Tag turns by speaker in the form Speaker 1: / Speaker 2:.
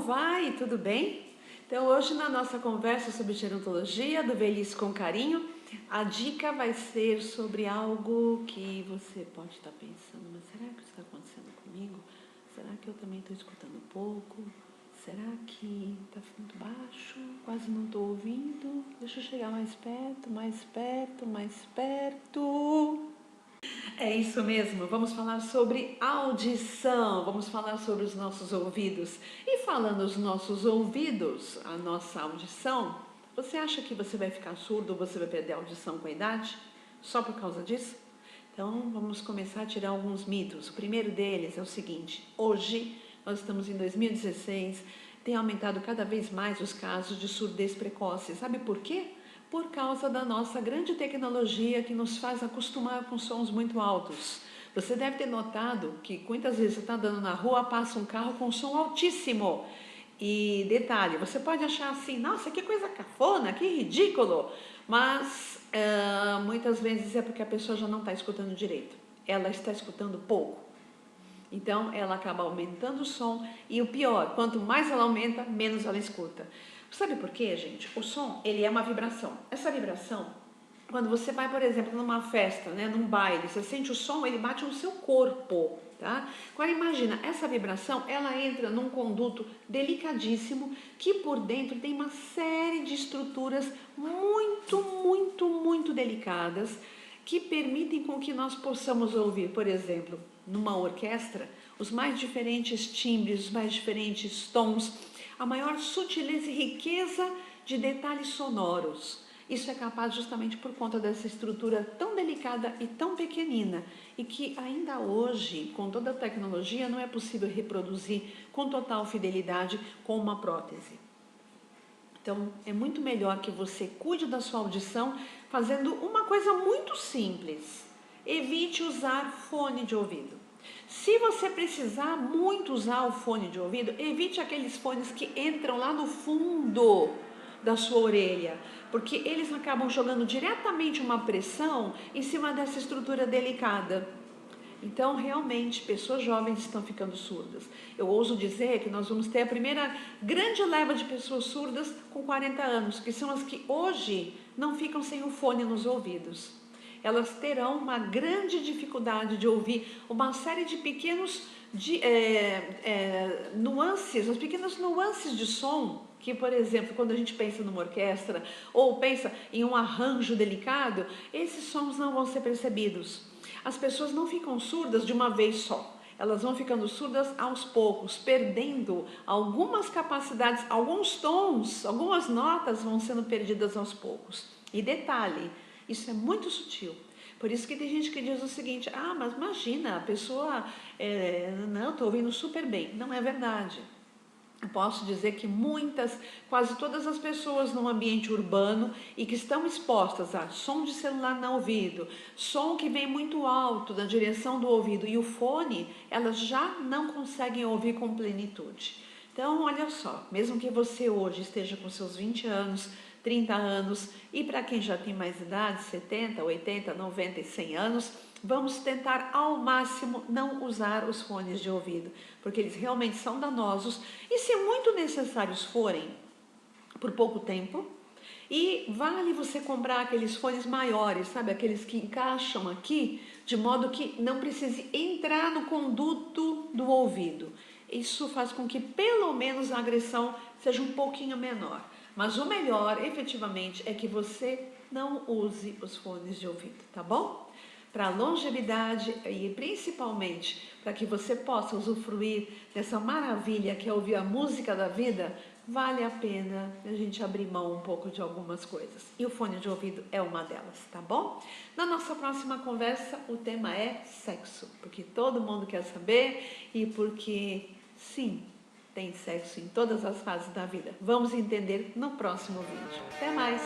Speaker 1: vai? Tudo bem? Então hoje na nossa conversa sobre gerontologia, do Velhice com Carinho, a dica vai ser sobre algo que você pode estar pensando, mas será que isso está acontecendo comigo? Será que eu também estou escutando pouco? Será que está muito baixo? Quase não estou ouvindo? Deixa eu chegar mais perto, mais perto, mais perto. É isso mesmo, vamos falar sobre audição, vamos falar sobre os nossos ouvidos. E falando os nossos ouvidos, a nossa audição, você acha que você vai ficar surdo ou você vai perder a audição com a idade? Só por causa disso? Então vamos começar a tirar alguns mitos. O primeiro deles é o seguinte: hoje, nós estamos em 2016, tem aumentado cada vez mais os casos de surdez precoce. Sabe por quê? Por causa da nossa grande tecnologia que nos faz acostumar com sons muito altos. Você deve ter notado que muitas vezes você está andando na rua, passa um carro com som altíssimo. E detalhe, você pode achar assim, nossa, que coisa cafona, que ridículo, mas muitas vezes é porque a pessoa já não está escutando direito, ela está escutando pouco. Então ela acaba aumentando o som e o pior, quanto mais ela aumenta, menos ela escuta. Sabe por quê, gente? O som, ele é uma vibração. Essa vibração, quando você vai, por exemplo, numa festa, né, num baile, você sente o som, ele bate no seu corpo, tá? Agora imagina, essa vibração, ela entra num conduto delicadíssimo que por dentro tem uma série de estruturas muito delicadas que permitem com que nós possamos ouvir, por exemplo, numa orquestra, os mais diferentes timbres, os mais diferentes tons, a maior sutileza e riqueza de detalhes sonoros. Isso é capaz justamente por conta dessa estrutura tão delicada e tão pequenina e que ainda hoje, com toda a tecnologia, não é possível reproduzir com total fidelidade com uma prótese. Então, é muito melhor que você cuide da sua audição fazendo uma coisa muito simples. Evite usar fone de ouvido. Se você precisar muito usar o fone de ouvido, evite aqueles fones que entram lá no fundo da sua orelha, porque eles acabam jogando diretamente uma pressão em cima dessa estrutura delicada. Então, realmente, pessoas jovens estão ficando surdas. Eu ouso dizer que nós vamos ter a primeira grande leva de pessoas surdas com 40 anos, que são as que hoje não ficam sem o fone nos ouvidos. Elas terão uma grande dificuldade de ouvir uma série de pequenos nuances, as pequenas nuances de som, que, por exemplo, quando a gente pensa numa orquestra ou pensa em um arranjo delicado, esses sons não vão ser percebidos. As pessoas não ficam surdas de uma vez só. Elas vão ficando surdas aos poucos, perdendo algumas capacidades, alguns tons, algumas notas vão sendo perdidas aos poucos. E detalhe, isso é muito sutil. Por isso que tem gente que diz o seguinte: ah, mas imagina, a pessoa, não, estou ouvindo super bem. Não é verdade. Eu posso dizer que quase todas as pessoas num ambiente urbano e que estão expostas a som de celular no ouvido, som que vem muito alto na direção do ouvido e o fone, elas já não conseguem ouvir com plenitude. Então, olha só, mesmo que você hoje esteja com seus 20 anos, 30 anos e para quem já tem mais idade, 70, 80, 90 e 100 anos, vamos tentar ao máximo não usar os fones de ouvido, porque eles realmente são danosos e, se muito necessários forem, por pouco tempo. E vale você comprar aqueles fones maiores, sabe? Aqueles que encaixam aqui, de modo que não precise entrar no conduto do ouvido. Isso faz com que pelo menos a agressão seja um pouquinho menor. Mas o melhor, efetivamente, é que você não use os fones de ouvido, tá bom? Para a longevidade e principalmente para que você possa usufruir dessa maravilha que é ouvir a música da vida, vale a pena a gente abrir mão um pouco de algumas coisas. E o fone de ouvido é uma delas, tá bom? Na nossa próxima conversa, o tema é sexo, porque todo mundo quer saber e porque, sim, tem sexo em todas as fases da vida. Vamos entender no próximo vídeo. Até mais!